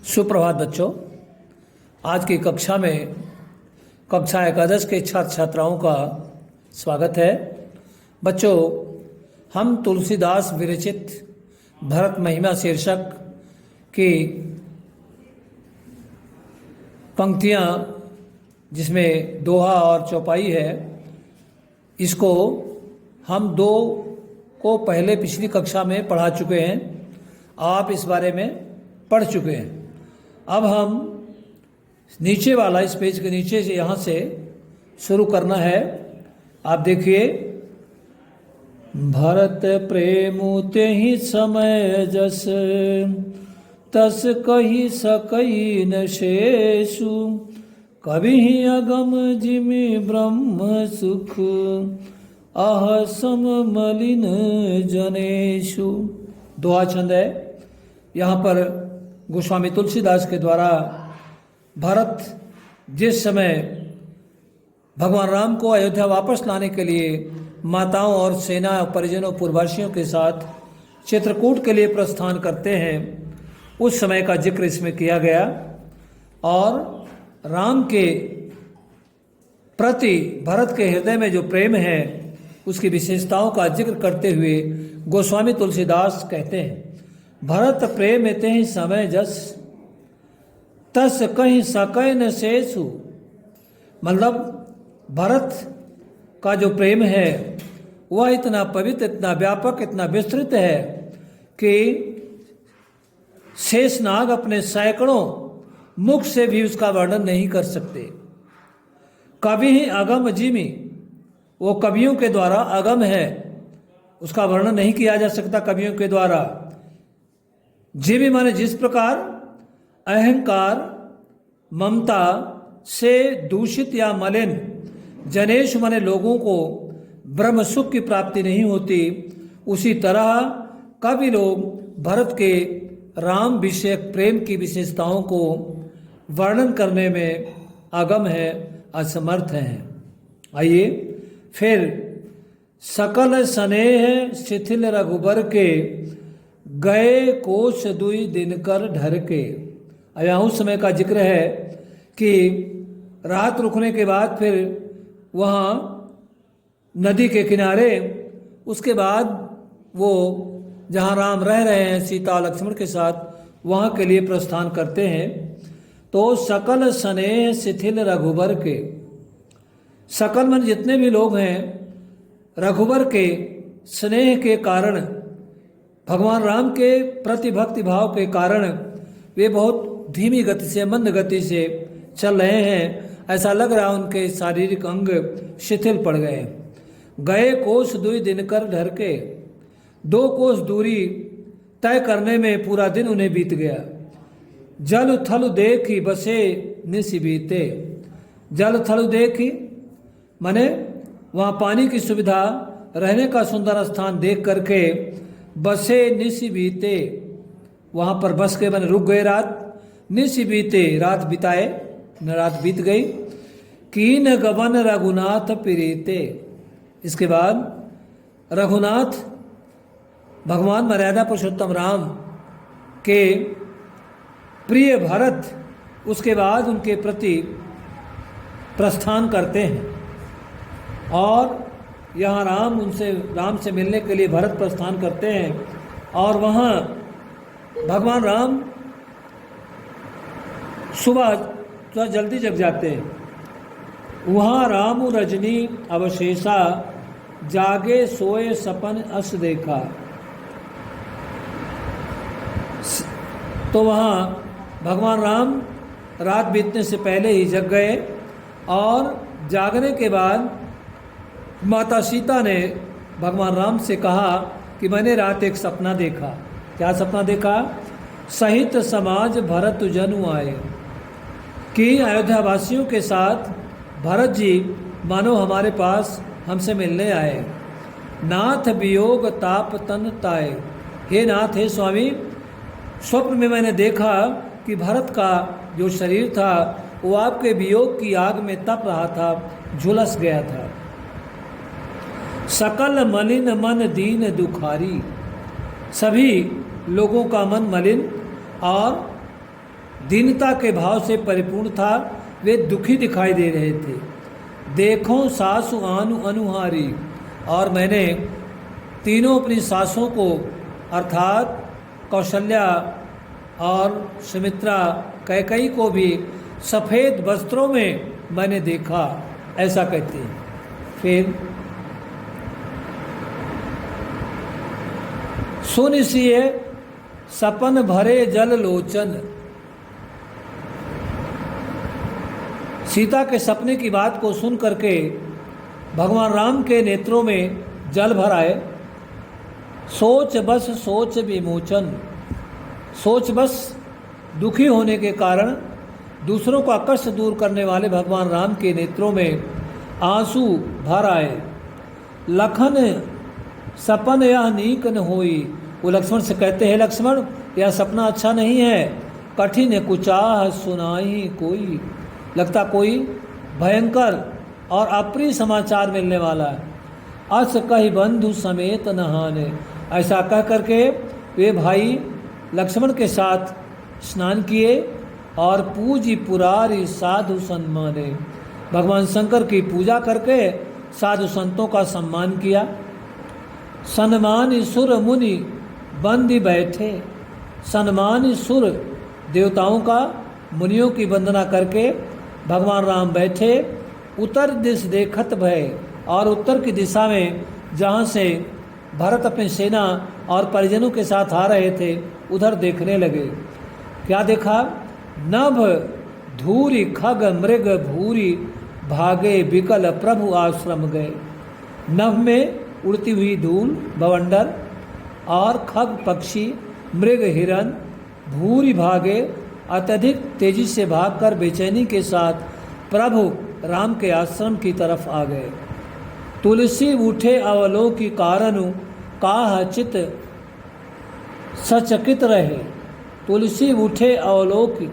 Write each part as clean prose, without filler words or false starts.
सुप्रभात बच्चों। आज की कक्षा में कक्षा एकादश के छात्र छात्राओं का स्वागत है। बच्चों, हम तुलसीदास विरचित भरत महिमा शीर्षक की पंक्तियाँ, जिसमें दोहा और चौपाई है, इसको हम दो को पहले पिछली कक्षा में पढ़ा चुके हैं। आप इस बारे में पढ़ चुके हैं। अब हम नीचे वाला, इस पेज के नीचे से, यहाँ से शुरू करना है। आप देखिए, भरत प्रेमु तेहि समय जस, तस कही सकई न शेषु, कभी अगम जिमि ब्रह्म सुख, आह सम मलिन जनेषु। दोहा छंद है। यहाँ पर गोस्वामी तुलसीदास के द्वारा भरत जिस समय भगवान राम को अयोध्या वापस लाने के लिए माताओं और सेना परिजनों पूर्ववासियों के साथ चित्रकूट के लिए प्रस्थान करते हैं, उस समय का जिक्र इसमें किया गया। और राम के प्रति भरत के हृदय में जो प्रेम है, उसकी विशेषताओं का जिक्र करते हुए गोस्वामी तुलसीदास कहते हैं, भरत प्रेम तेहि समय जस, तस कहीं सकय न शेषु। मतलब भरत का जो प्रेम है वह इतना पवित्र, इतना व्यापक, इतना विस्तृत है कि शेषनाग अपने सैकड़ों मुख से भी उसका वर्णन नहीं कर सकते। कवि ही अगम जिमि, वो कवियों के द्वारा अगम है, उसका वर्णन नहीं किया जा सकता कवियों के द्वारा। जिमि माने जिस प्रकार अहंकार, ममता से दूषित या मलिन, जनेश माने लोगों को ब्रह्म सुख की प्राप्ति नहीं होती, उसी तरह कवि लोग भरत के राम विषयक प्रेम की विशेषताओं को वर्णन करने में अगम है, असमर्थ हैं। आइए फिर, सकल स्नेह शिथिल रघुबर के, गए कोश दुई दिनकर ढर के। अब यहाँ उस समय का जिक्र है कि रात रुकने के बाद फिर वहाँ नदी के किनारे, उसके बाद वो जहाँ राम रह रहे हैं सीता लक्ष्मण के साथ, वहाँ के लिए प्रस्थान करते हैं। तो सकल स्नेह शिथिल रघुबर के, सकल मन जितने भी लोग हैं, रघुबर के स्नेह के कारण, भगवान राम के प्रति भक्ति भाव के कारण वे बहुत धीमी गति से, मंद गति से चल रहे हैं। ऐसा लग रहा है उनके शारीरिक अंग शिथिल पड़ गए। गए कोस दुई दिन कर ढर के, 2 कोस दूरी तय करने में पूरा दिन उन्हें बीत गया। जल थल देखी बसे निस बीते। जल थल देखी माने वहाँ पानी की सुविधा, रहने का सुंदर स्थान देख करके बसे निस बीते, वहाँ पर बस के बने रुक गए रात। निस बीते, रात बिताए, न रात बीत गई। कीन गबन रघुनाथ प्रीते। इसके बाद रघुनाथ भगवान मर्यादा पुरुषोत्तम राम के प्रिय भरत, उसके बाद उनके प्रति प्रस्थान करते हैं। और यहाँ राम से मिलने के लिए भरत प्रस्थान करते हैं। और वहाँ भगवान राम सुबह थोड़ा जल्दी जग जाते हैं। वहाँ राम रजनी अवशेषा, जागे सोए सपन अस देखा। तो वहाँ भगवान राम रात बीतने से पहले ही जग गए। और जागने के बाद माता सीता ने भगवान राम से कहा कि मैंने रात एक सपना देखा। क्या सपना देखा? सहित समाज भरत जनु आए, कि अयोध्या वासियों के साथ भरत जी मानो हमारे पास हमसे मिलने आए। नाथ वियोग ताप तन ताए। हे नाथ, हे स्वामी, स्वप्न में मैंने देखा कि भरत का जो शरीर था वो आपके वियोग की आग में तप रहा था, झुलस गया था। सकल मलिन मन दीन दुखारी, सभी लोगों का मन मलिन और दीनता के भाव से परिपूर्ण था। वे दुखी दिखाई दे रहे थे। देखो सासु आनु अनुहारी, और मैंने तीनों अपनी सासों को अर्थात कौशल्या और सुमित्रा कैकेयी को भी सफ़ेद वस्त्रों में मैंने देखा, ऐसा कहते हैं। फिर सुनिसिए सपन भरे जल लोचन, सीता के सपने की बात को सुन करके भगवान राम के नेत्रों में जल भर आए। सोच बस सोच विमोचन, सोच बस दुखी होने के कारण दूसरों का कष्ट दूर करने वाले भगवान राम के नेत्रों में आंसू भर आए। लखन सपन यह नीक न होई, वो लक्ष्मण से कहते हैं लक्ष्मण यह सपना अच्छा नहीं है। कठिन कुचाह सुनाई कोई, लगता कोई भयंकर और अप्रिय समाचार मिलने वाला है। अस कही बंधु समेत नहाने, ऐसा कह करके वे भाई लक्ष्मण के साथ स्नान किए और पूजी पुरारी साधु सम्माने, भगवान शंकर की पूजा करके साधु संतों का सम्मान किया। सन्मानी सुर मुनि बंदी बैठे, सन्मानी सुर देवताओं का मुनियों की वंदना करके भगवान राम बैठे। उत्तर दिश देखत भय, और उत्तर की दिशा में जहाँ से भरत अपनी सेना और परिजनों के साथ आ रहे थे उधर देखने लगे। क्या देखा? नभ धूरी खग मृग भूरी, भागे विकल प्रभु आश्रम गए। नभ में उड़ती हुई धूल बवंडर, और खग पक्षी, मृग हिरन, भूरी भागे अत्यधिक तेजी से भागकर बेचैनी के साथ प्रभु राम के आश्रम की तरफ आ गए। तुलसी उठे अवलोकी कारणु, काह चित सचकित रहे। तुलसी उठे अवलोकी,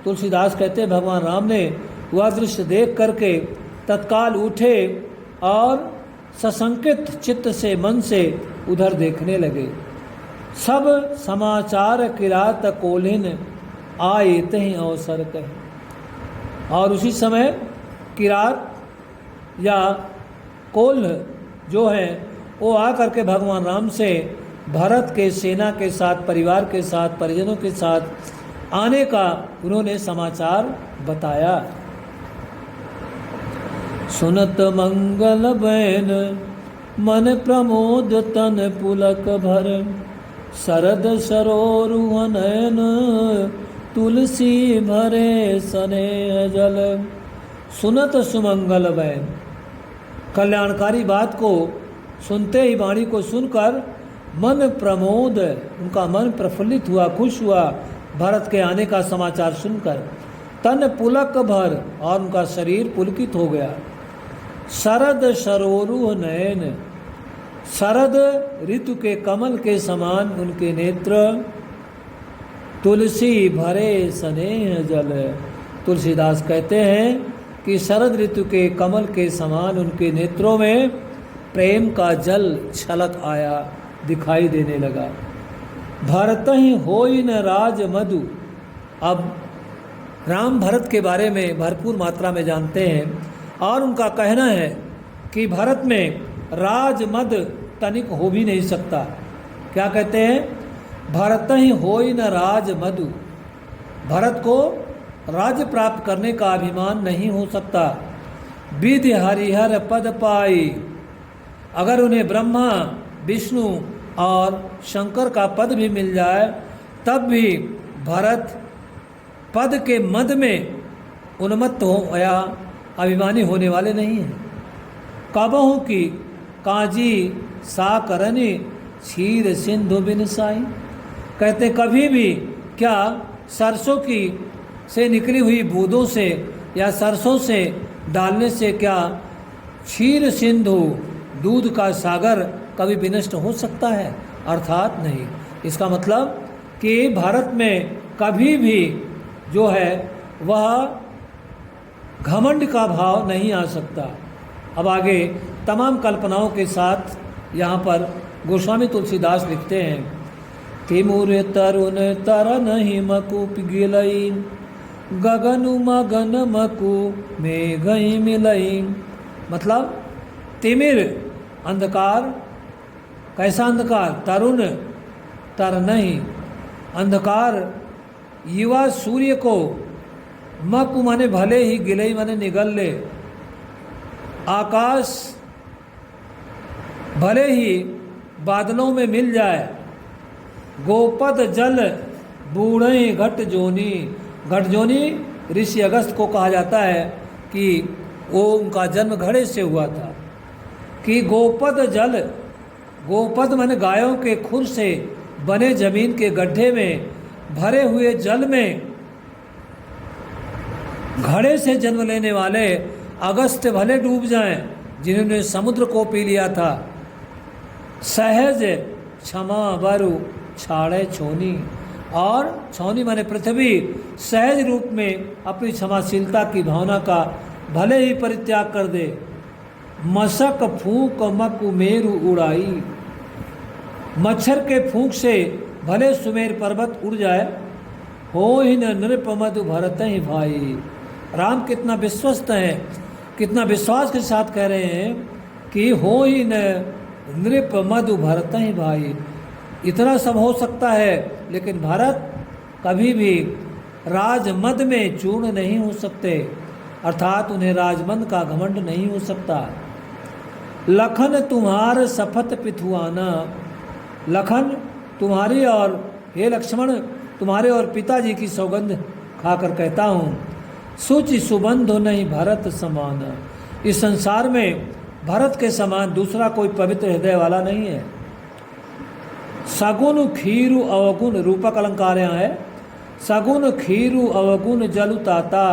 तुलसीदास कहते हैं भगवान राम ने वह दृश्य देख करके तत्काल उठे और सशंकित चित्त से मन से उधर देखने लगे। सब समाचार किरात कोल्हिन, आए तहीं अवसर कहे। और उसी समय किरात या कोल्ह जो हैं वो आकर के भगवान राम से भरत के सेना के साथ, परिवार के साथ, परिजनों के साथ आने का उन्होंने समाचार बताया। सुनत मंगल बैन मन प्रमोद तन पुलक भर, शरद सरोरुह नयन तुलसी भरे स्नेह जल। सुनत सुमंगल बैन, कल्याणकारी बात को सुनते ही, वाणी को सुनकर मन प्रमोद, उनका मन प्रफुल्लित हुआ, खुश हुआ भरत के आने का समाचार सुनकर। तन पुलक भर, और उनका शरीर पुलकित हो गया। शरद सरोरुह नयन, शरद ऋतु के कमल के समान उनके नेत्र। तुलसी भरे स्नेह जल, तुलसीदास कहते हैं कि शरद ऋतु के कमल के समान उनके नेत्रों में प्रेम का जल छलक आया, दिखाई देने लगा। भरत ही होई न राज मधु, अब राम भरत के बारे में भरपूर मात्रा में जानते हैं और उनका कहना है कि भरत में राजमद तनिक हो भी नहीं सकता। क्या कहते हैं? भरत ही होई न राज मधु, भरत को राज्य प्राप्त करने का अभिमान नहीं हो सकता। विधि हरिहर पद पाई, अगर उन्हें ब्रह्मा, विष्णु और शंकर का पद भी मिल जाए तब भी भरत पद के मद में उन्मत्त हो या अभिमानी होने वाले नहीं हैं। कबहू की काजी सा करनी क्षीर सिंधु बिन साई, कहते कभी भी क्या सरसों की से निकली हुई बूंदों से या सरसों से डालने से क्या क्षीर सिंधु, दूध का सागर कभी विनष्ट हो सकता है? अर्थात नहीं। इसका मतलब कि भारत में कभी भी जो है वह घमंड का भाव नहीं आ सकता। अब आगे तमाम कल्पनाओं के साथ यहाँ पर गोस्वामी तुलसीदास लिखते हैं तिमुर तरुण तरन हिमकूप गिलई, गगन मगन मकु में गई मिलई। मतलब तिमिर अंधकार, कैसा अंधकार? तरुण तर नहीं अंधकार, युवा सूर्य को, मकु माने भले ही, गिलई माने निगल ले, आकाश भले ही बादलों में मिल जाए, गोपद जल बूढ़े घट जोनी। घट जोनी ऋषि अगस्त को कहा जाता है कि वो उनका जन्म घड़े से हुआ था। कि गोपद जल, गोपद माने गायों के खुर से बने जमीन के गड्ढे में भरे हुए जल में घड़े से जन्म लेने वाले अगस्त भले डूब जाएं, जिन्होंने समुद्र को पी लिया था। सहज क्षमा बरु छाड़े छोनी, और छोनी माने पृथ्वी सहज रूप में अपनी क्षमाशीलता की भावना का भले ही परित्याग कर दे। मशक फूंक मकु मेरु उड़ाई, मच्छर के फूंक से भले सुमेर पर्वत उड़ जाए। हो ही न नृप मधु भरत ही भाई। राम कितना विश्वस्त हैं, कितना विश्वास के साथ कह रहे हैं कि हो ही न नृप मधु भरत ही भाई। इतना सब हो सकता है, लेकिन भारत कभी भी राजमद में चूर्ण नहीं हो सकते, अर्थात उन्हें राजमद का घमंड नहीं हो सकता। लखन तुम्हार सफत पिथुआना, लखन तुम्हारी और हे लक्ष्मण तुम्हारे और पिताजी की सौगंध खाकर कहता हूँ, सुचि सुबंध नहीं भरत समान। इस संसार में भरत के समान दूसरा कोई पवित्र हृदय वाला नहीं है। सगुन खीरु अवगुण, रूपक अलंकार यहाँ है। सगुन खीरु अवगुण जलु ताता,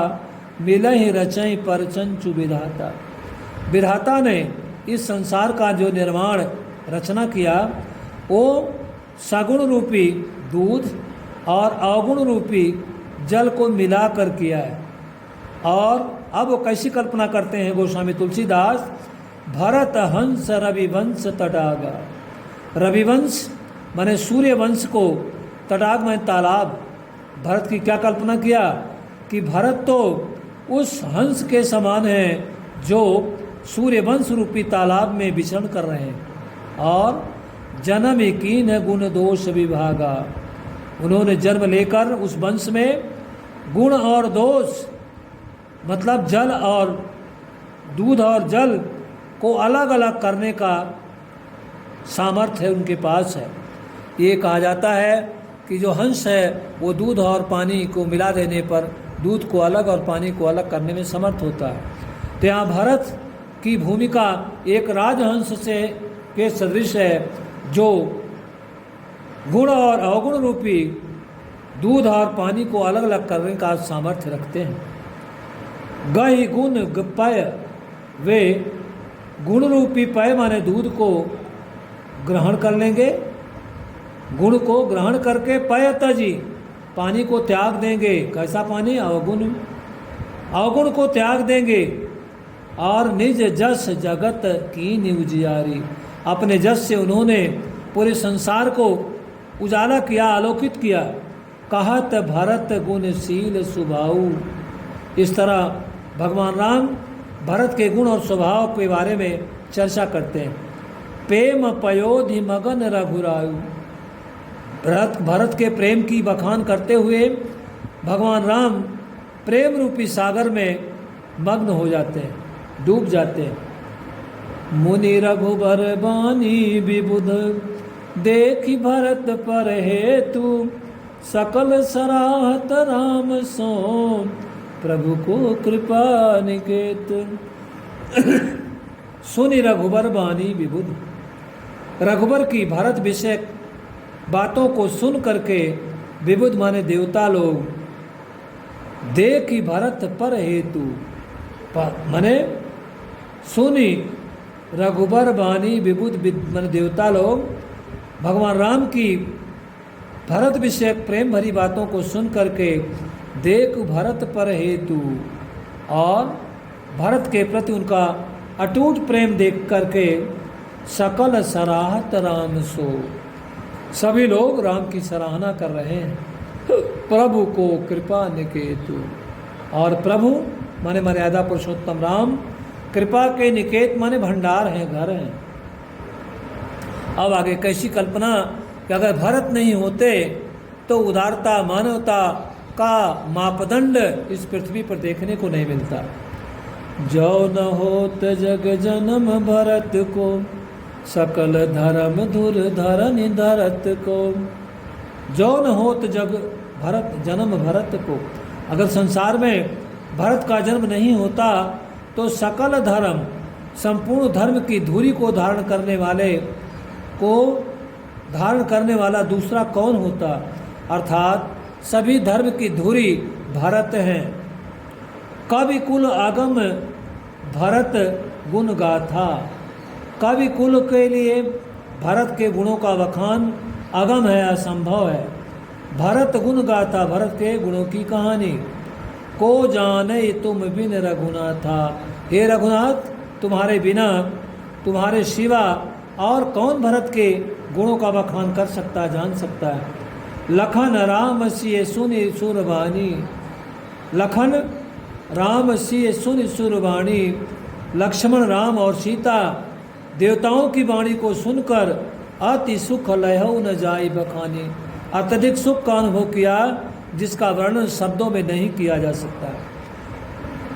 मिलहि रचई परचंचु विधाता। विधाता ने इस संसार का जो निर्माण रचना किया, वो सगुण रूपी दूध और अवगुण रूपी जल को मिलाकर किया है। और अब वो कैसी कल्पना करते हैं गोस्वामी तुलसीदास, भरत हंस रविवंश तडागा। रविवंश माने सूर्य वंश को, तडाग में तालाब। भरत की क्या कल्पना किया कि भरत तो उस हंस के समान है जो सूर्यवंश रूपी तालाब में विचरण कर रहे हैं। और जन्म कीन गुण दोष विभागा, उन्होंने जन्म लेकर उस वंश में गुण और दोष, मतलब जल और दूध और जल को अलग अलग करने का सामर्थ्य उनके पास है। ये कहा जाता है कि जो हंस है वो दूध और पानी को मिला देने पर दूध को अलग और पानी को अलग करने में समर्थ होता है। तो यहाँ भरत की भूमिका एक राजहंस से के सदृश है, जो गुण और अवगुण रूपी दूध और पानी को अलग अलग करने का सामर्थ्य रखते हैं। गहि गुण पय, वे गुण रूपी पय माने दूध को ग्रहण कर लेंगे, गुण को ग्रहण करके पय तजी, पानी को त्याग देंगे। कैसा पानी? अवगुण, अवगुण को त्याग देंगे। और निज जस जगत की उजियारी, अपने जस से उन्होंने पूरे संसार को उजाला किया, आलोकित किया। कहत भरत गुणशील स्वभाव, इस तरह भगवान राम भरत के गुण और स्वभाव के बारे में चर्चा करते हैं। प्रेम पयोधि मगन रघुरायु, भरत के प्रेम की बखान करते हुए भगवान राम प्रेम रूपी सागर में मग्न हो जाते हैं, डूब जाते हैं। मुनि रघुबर बानी विबुध, देखी भरत पर हेतु, सकल सराहत राम सो, प्रभु को कृपा निकेत। सुनि रघुबर बानी विबुध, रघुबर की भरत विषयक बातों को सुन करके विबुध माने देवता लोग, देखी भरत पर हेतु माने सुनी रघुबर बानी विबुध माने देवता लोग भगवान राम की भरत विषयक प्रेम भरी बातों को सुन करके देख भरत पर हेतु, और भरत के प्रति उनका अटूट प्रेम देख करके सकल सराहत राम सो, सभी लोग राम की सराहना कर रहे हैं। प्रभु को कृपा निकेतु, और प्रभु माने मर्यादा पुरुषोत्तम राम, कृपा के निकेत माने भंडार हैं, घर हैं। अब आगे कैसी कल्पना कि अगर भरत नहीं होते तो उदारता मानवता का मापदंड इस पृथ्वी पर देखने को नहीं मिलता। जो न होत जग जन्म भरत को, सकल धर्म धुर धरनि धरत को। जो न होत जग भरत जन्म भरत को, अगर संसार में भरत का जन्म नहीं होता तो सकल धर्म, संपूर्ण धर्म की धुरी को धारण करने वाला दूसरा कौन होता। अर्थात सभी धर्म की धुरी भरत हैं। कवि कुल आगम भरत गुण गाथा, कवि कुल के लिए भरत के गुणों का वखान अगम है, असंभव है। भरत गुण गाथा, भरत के गुणों की कहानी। को जाने तुम बिन रघुनाथा, हे रघुनाथ तुम्हारे बिना, तुम्हारे सिवा और कौन भरत के गुणों का बखान कर सकता, जान सकता है। लखन राम सिय सुनि सुरबानी, लखन राम सिय सुनि सुरबानी, लक्ष्मण राम और सीता देवताओं की वाणी को सुनकर अति सुख लहऊ न जाई बखानी, अत्यधिक सुख का अनुभव किया जिसका वर्णन शब्दों में नहीं किया जा सकता।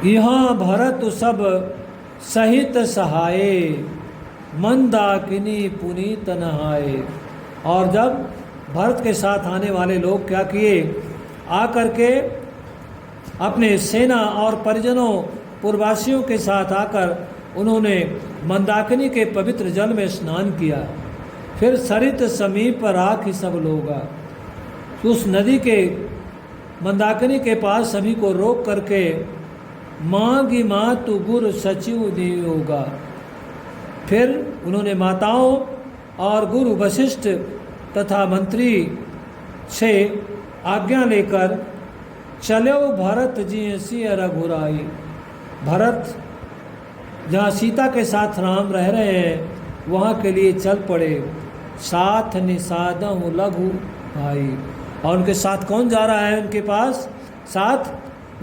यहाँ भरत सब सहित सहाये, मंदाकिनी पुनीत नहाए। और जब भरत के साथ आने वाले लोग क्या किए, आकर के अपने सेना और परिजनों पूर्ववासियों के साथ आकर उन्होंने मंदाकिनी के पवित्र जल में स्नान किया। फिर सरित समीप राखी सब लोगा, उस नदी के मंदाकिनी के पास सभी को रोक करके मांगी मातु गुरु सचिव नियोगा। फिर उन्होंने माताओं और गुरु वशिष्ठ तथा मंत्री से आज्ञा लेकर चलो भरत जी सिय रघुराई। भरत जहाँ सीता के साथ राम रह रहे हैं वहाँ के लिए चल पड़े। साथ निषादम लघु भाई, और उनके साथ कौन जा रहा है उनके पास,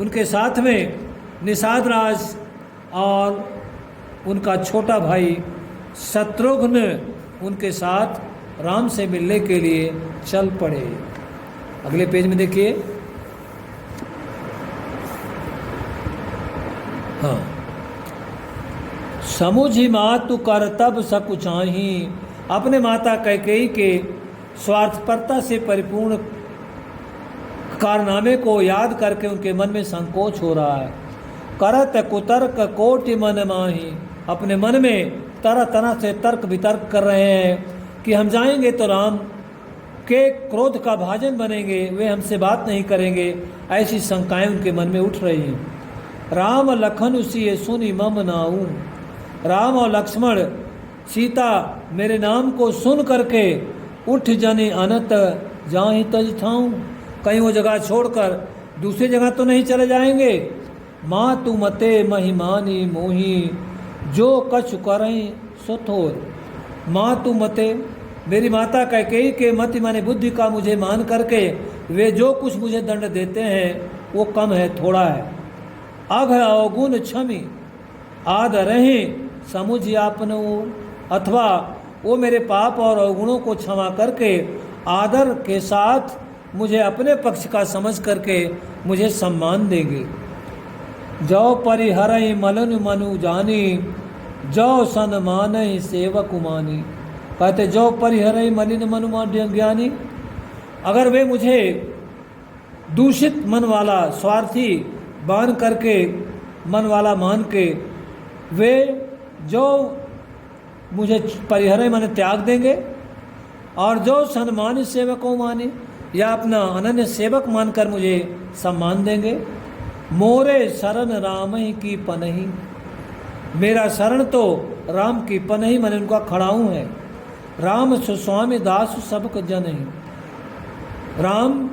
उनके साथ में निषाद राज और उनका छोटा भाई शत्रुघ्न उनके साथ राम से मिलने के लिए चल पड़े। अगले पेज में देखिए। हाँ, समुझी मातु कर तब सकुचाही, अपने माता कैकेयी के स्वार्थपरता से परिपूर्ण कारनामे को याद करके उनके मन में संकोच हो रहा है। करत कुतर्क कोटि मन माही, अपने मन में तरह तरह से तर्क वितर्क कर रहे हैं कि हम जाएंगे तो राम के क्रोध का भाजन बनेंगे, वे हमसे बात नहीं करेंगे। ऐसी शंकाएं उनके मन में उठ रही हैं। राम लखन उसी सुनि मम नाऊ, राम और लक्ष्मण सीता मेरे नाम को सुन करके उठ जने अनत जाहि तज ठाऊं, कहीं वो जगह छोड़कर दूसरी जगह तो नहीं चले जाएंगे। माँ तू मते महिमानी मोही, जो कछु करें सुथोर। माँ तू मते, मेरी माता कैकेयी के मति माने बुद्धि का मुझे मान करके वे जो कुछ मुझे दंड देते हैं वो कम है, थोड़ा है। अघ अवगुण क्षमी आद रहें समुझ आपनो, अथवा वो मेरे पाप और अवगुणों को क्षमा करके आदर के साथ मुझे अपने पक्ष का समझ करके मुझे सम्मान देंगे। जो परिहरई मलन मनु जानी, जो सन्मान सेवक मानी। कहते जो परिहरई मलिन मनु ज्ञानी, अगर वे मुझे दूषित मन वाला स्वार्थी मान करके, मन वाला मान के वे जो मुझे परिहरई माने त्याग देंगे, और जो सम्मानित सेवकों माने या अपना अनन्य सेवक मानकर मुझे सम्मान देंगे। मोरे शरण राम ही की पनही, मेरा शरण तो राम की पनही माने उनका खड़ाऊँ है। राम सुस्वामी दास सबक जन ही, राम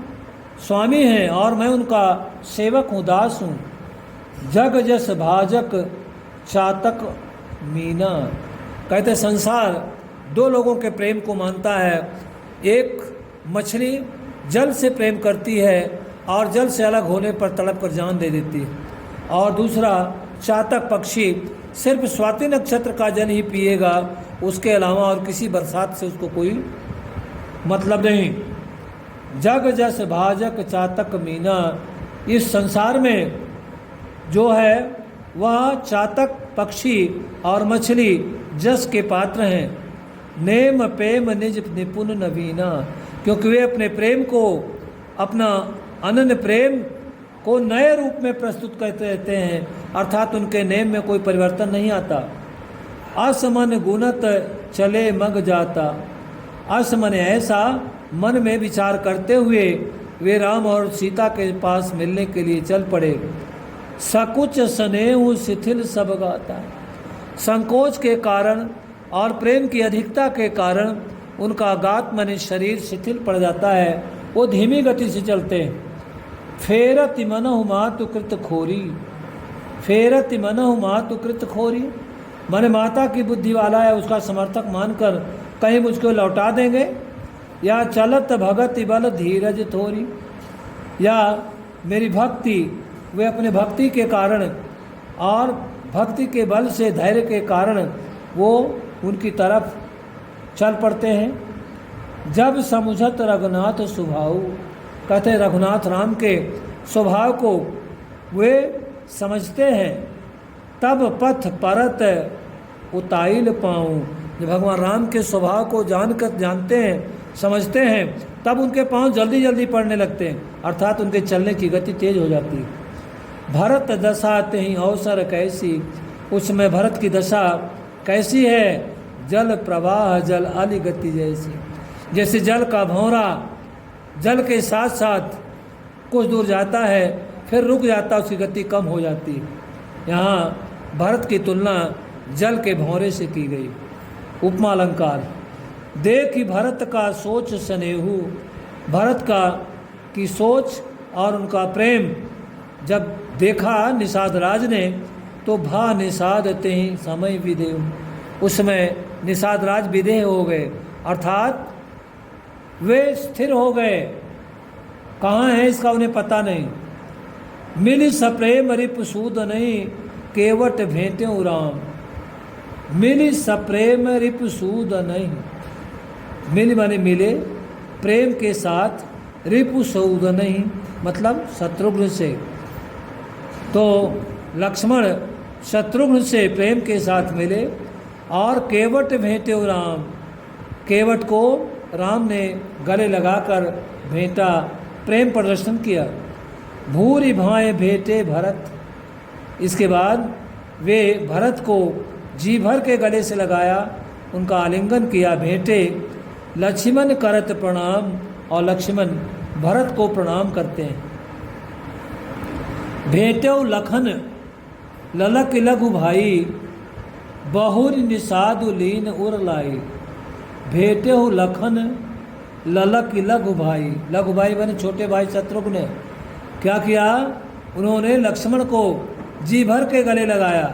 स्वामी हैं और मैं उनका सेवक हूँ, दास हूँ। जग जस भाजक चातक मीना, कहते संसार दो लोगों के प्रेम को मानता है, एक मछली जल से प्रेम करती है और जल से अलग होने पर तड़प कर जान दे देती है, और दूसरा चातक पक्षी सिर्फ स्वाति नक्षत्र का जल ही पिएगा, उसके अलावा और किसी बरसात से उसको कोई मतलब नहीं। जग जस भाजक चातक मीना, इस संसार में जो है वह चातक पक्षी और मछली जस के पात्र हैं। नेम प्रेम निज निपुण नवीना, क्योंकि वे अपने प्रेम को, अपना अनन्य प्रेम को नए रूप में प्रस्तुत करते रहते हैं, अर्थात उनके नेम में कोई परिवर्तन नहीं आता। असमन गुणत चले मग जाता, असमन ऐसा मन में विचार करते हुए वे राम और सीता के पास मिलने के लिए चल पड़े। सकुच स्नेह शिथिल सब गाता, संकोच के कारण और प्रेम की अधिकता के कारण उनका गात माने शरीर शिथिल पड़ जाता है, वो धीमी गति से चलते हैं। फेरत मनहु मातु कृत खोरी, फेरत मनहु मातु कृत खोरी, माने माता की बुद्धि वाला है, उसका समर्थक मानकर कहीं मुझको लौटा देंगे। या चलत भगति बल धीरज थोरी, या मेरी भक्ति, वे अपने भक्ति के कारण और भक्ति के बल से, धैर्य के कारण वो उनकी तरफ चल पड़ते हैं। जब समुझत रघुनाथ स्वभाव, कहते रघुनाथ राम के स्वभाव को वे समझते हैं। तब पथ परत उताइल पाऊँ, जब भगवान राम के स्वभाव को जानते हैं, समझते हैं, तब उनके पाँव जल्दी जल्दी पड़ने लगते हैं, अर्थात उनके चलने की गति तेज हो जाती है। भरत दशा तेहि अवसर कैसी, उसमें भरत की दशा कैसी है? जल प्रवाह जल अली गति जैसी, जैसे जल का भंवरा जल के साथ साथ कुछ दूर जाता है फिर रुक जाता है, उसकी गति कम हो जाती है। यहाँ भरत की तुलना जल के भंवरे से की गई। उपमा अलंकार। देखी भरत का सोच स्नेहू, भरत का की सोच और उनका प्रेम जब देखा निषाद राज ने तो भा निषाद तेहि समय विदेव, उसमें निषाद राज विदेह हो गए, अर्थात वे स्थिर हो गए। कहाँ हैं इसका उन्हें पता नहीं। मिली सप्रेम रिप सूद नहीं, केवट भेंटे राम, मिली सप्रेम रिप सूद नहीं, मिली माने मिले, प्रेम के साथ, रिपु सूद नहीं मतलब शत्रुघ्न से। तो लक्ष्मण शत्रुघ्न से प्रेम के साथ मिले और केवट भेंटे राम, केवट को राम ने गले लगाकर भेंटा, प्रेम प्रदर्शन किया। भूरि भाए भेंटे भरत, इसके बाद वे भरत को जी भर के गले से लगाया, उनका आलिंगन किया, भेंटे। लक्ष्मण करत प्रणाम, और लक्ष्मण भरत को प्रणाम करते हैं। भेंटो लखन ललक लघु भाई, बहुर निषादु लीन उर लाई, भेंटे हो लखन ललक लघु भाई, लघु भाई बने छोटे भाई शत्रुघ्न ने क्या किया? उन्होंने लक्ष्मण को जी भर के गले लगाया।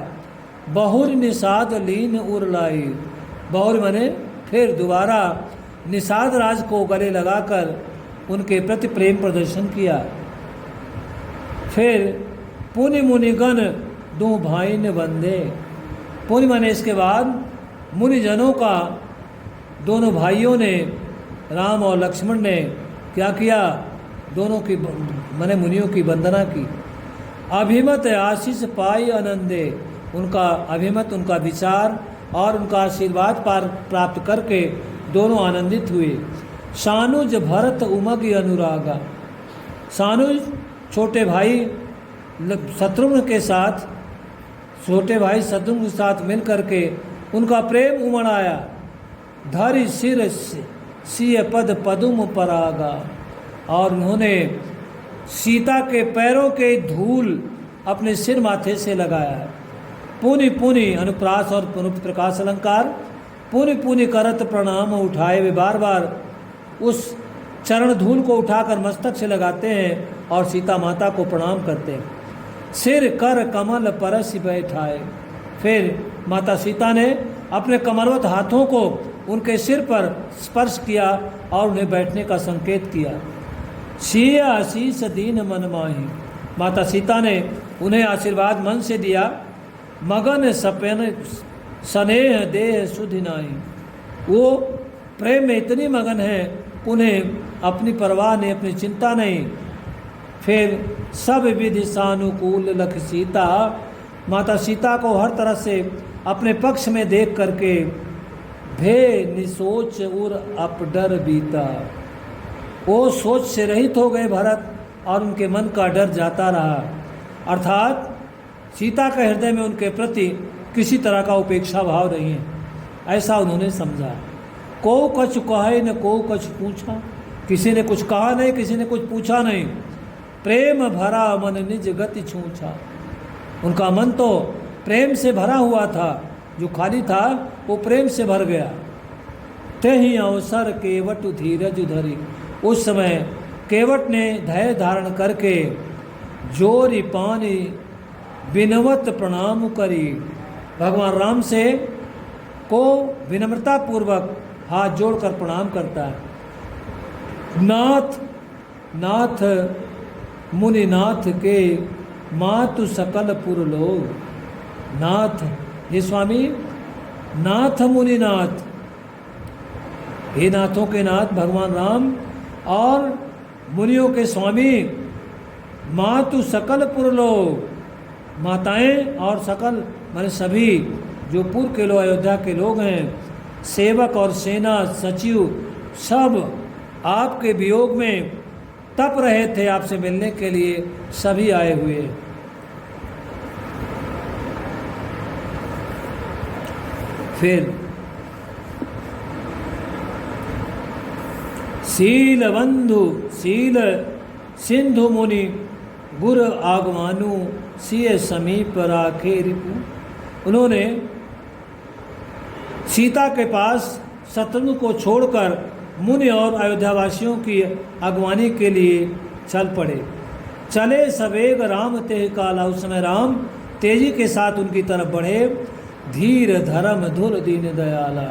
बहुर निषाद लीन उर लाई, बहुर बने फिर दोबारा निषाद राज को गले लगाकर उनके प्रति प्रेम प्रदर्शन किया। फिर पुनि मुनिगण दो भाई ने बंदे, पुनि माने इसके बाद मुनिजनों का, दोनों भाइयों ने, राम और लक्ष्मण ने क्या किया? दोनों की माने मुनियों की वंदना की। अभिमत आशीष पाई आनंदे, उनका अभिमत, उनका विचार और उनका आशीर्वाद प्राप्त करके दोनों आनंदित हुए। सानुज भरत उमग अनुरागा, सानुज छोटे भाई शत्रुघ्न के साथ, छोटे भाई शत्रुघ्न के साथ मिल करके उनका प्रेम उमड़ आया। धरि सिर सिय पद पदुम परागा, और उन्होंने सीता के पैरों के धूल अपने सिर माथे से लगाया। पुनि पुनि अनुप्रास और प्रकाश अलंकार। पुनि पुनि करत प्रणाम उठाए, वे बार बार उस चरण धूल को उठाकर मस्तक से लगाते हैं और सीता माता को प्रणाम करते हैं। सिर कर कमल परस बैठाए, फिर माता सीता ने अपने कमरवत हाथों को उनके सिर पर स्पर्श किया और उन्हें बैठने का संकेत किया। सिय आशीष दीन मन माही, माता सीता ने उन्हें आशीर्वाद मन से दिया। मगन सपेन स्नेह देह सुधि नाई, वो प्रेम में इतनी मगन है, उन्हें अपनी परवाह नहीं, अपनी चिंता नहीं। फिर सब विधि सानुकूल लख सीता, माता सीता को हर तरह से अपने पक्ष में देख करके भे निसोच उर अपडर बीता, वो सोच से रहित हो गए भरत और उनके मन का डर जाता रहा। अर्थात सीता के हृदय में उनके प्रति किसी तरह का उपेक्षा भाव नहीं है, ऐसा उन्होंने समझा। को कछ कहे न को कछ पूछा, किसी ने कुछ कहा नहीं, किसी ने कुछ पूछा नहीं। प्रेम भरा मन निज गति छूछा, उनका मन तो प्रेम से भरा हुआ था, जो खाली था वो प्रेम से भर गया। तेहि अवसर केवट धीरज धरी, उस समय केवट ने धैर्य धारण करके जोरी पानी विनवत प्रणाम करी, भगवान राम से को विनम्रता पूर्वक हाथ जोड़कर प्रणाम करता है। नाथ नाथ मुनिनाथ के मातु सकल पुर लोग, नाथ हे स्वामी, नाथ मुनिनाथ, हे नाथों के नाथ भगवान राम और मुनियों के स्वामी। मातु सकल पुर लोग, माताएं और सकल माने सभी जो पूर्व के लोग, अयोध्या के लोग हैं, सेवक और सेना सचिव सब आपके वियोग में तप रहे थे, आपसे मिलने के लिए सभी आए हुए। फिर शील बंधु शील सिंधु मुनि गुर आगमानु सिय समीप राखे रिपु, उन्होंने सीता के पास शत्रुघ्न को छोड़कर मुनि और अयोध्यावासियों की अगवानी के लिए चल पड़े। चले सवेग राम तेह काला, उस समय राम तेजी के साथ उनकी तरफ बढ़े। धीर धर्म धुर दीन दयाला,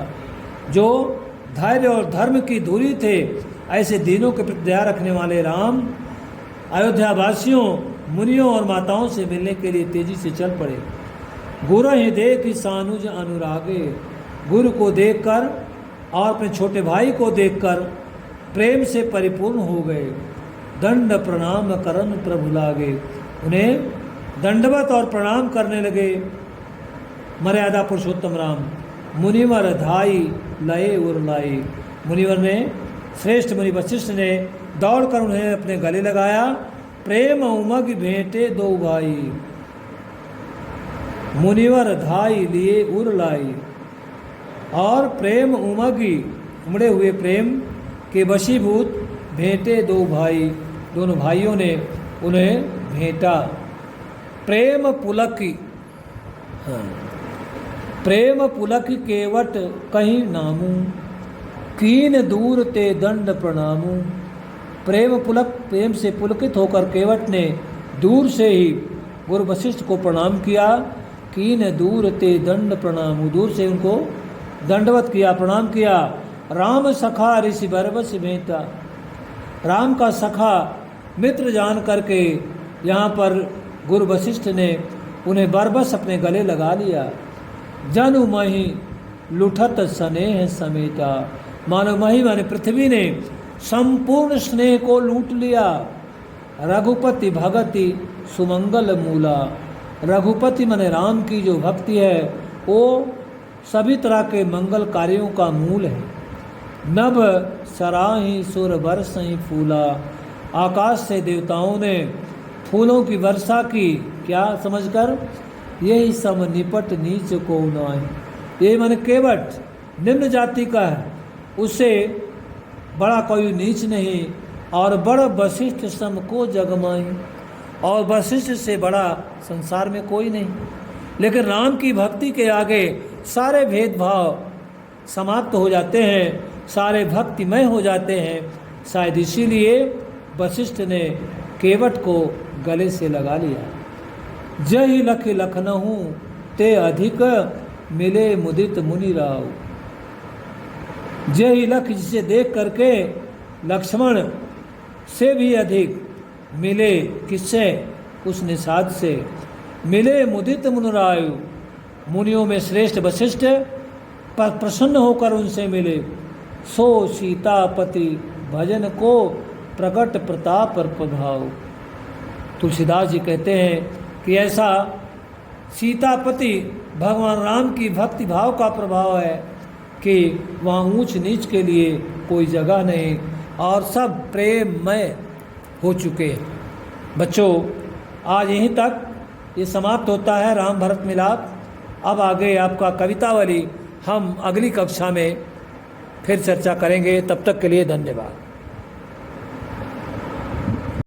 जो धैर्य और धर्म की धुरी थे, ऐसे दीनों के प्रति दया रखने वाले राम अयोध्यावासियों, मुनियों और माताओं से मिलने के लिए तेजी से चल पड़े। गुरु ही देख सानुज अनुरागे, गुरु को देखकर और अपने छोटे भाई को देखकर प्रेम से परिपूर्ण हो गए। दंड प्रणाम करन प्रभु लागे, उन्हें दंडवत और प्रणाम करने लगे मर्यादा पुरुषोत्तम राम। मुनिवर धाई लये उरलाई, मुनिवर ने श्रेष्ठ मुनि वशिष्ठ ने दौड़कर उन्हें अपने गले लगाया। प्रेम उमग भेंटे दो भाई, मुनिवर धाई लिए उर लाई, और प्रेम उमगी उमड़े हुए प्रेम के वशीभूत भेंटे दो भाई, दोनों भाइयों ने उन्हें भेंटा। प्रेम पुलकी, प्रेम पुलक केवट कहीं नामू, कीन दूर ते दंड प्रणामू। प्रेम पुलक, प्रेम से पुलकित होकर केवट ने दूर से ही गुरु वशिष्ठ को प्रणाम किया। कीन दूर ते दंड प्रणामू, दूर से उनको दंडवत किया, प्रणाम किया। राम सखा ऋषि बरबस भेंटा, राम का सखा मित्र जान करके यहाँ पर गुरु वशिष्ठ ने उन्हें बरबस अपने गले लगा लिया। जनु मही लुठत स्नेह समेटा, मानो मही माने पृथ्वी ने संपूर्ण स्नेह को लूट लिया। रघुपति भगति सुमंगल मूला, रघुपति माने राम की जो भक्ति है वो सभी तरह के मंगल कार्यों का मूल है। नभ सराही सुर बरसही फूला, आकाश से देवताओं ने फूलों की वर्षा की, क्या समझकर, यही सम निपट नीच को नाहि। ये मन केवट निम्न जाति का है, उससे बड़ा कोई नीच नहीं, और बड़ वशिष्ठ सम को जगमाही, और वशिष्ठ से बड़ा संसार में कोई नहीं। लेकिन राम की भक्ति के आगे सारे भेदभाव समाप्त हो जाते हैं, सारे भक्तिमय हो जाते हैं। शायद इसीलिए वशिष्ठ ने केवट को गले से लगा लिया। जहि लख लखनऊ ते अधिक मिले मुदित मुनि राव, जय लख जिसे देख करके लक्ष्मण से भी अधिक मिले किससे, उस निषाद से। मिले मुदित मुनिरायु, मुनियों में श्रेष्ठ वशिष्ठ पर प्रसन्न होकर उनसे मिले। सो सीतापति भजन को प्रकट प्रताप और प्रभाव। तुलसीदास जी कहते हैं कि ऐसा सीतापति भगवान राम की भक्ति भाव का प्रभाव है कि वहाँ ऊंच नीच के लिए कोई जगह नहीं और सब प्रेममय हो चुके हैं। बच्चों, आज यहीं तक ये समाप्त होता है राम भरत मिलाप। अब आगे आपका कवितावली हम अगली कक्षा में फिर चर्चा करेंगे। तब तक के लिए धन्यवाद।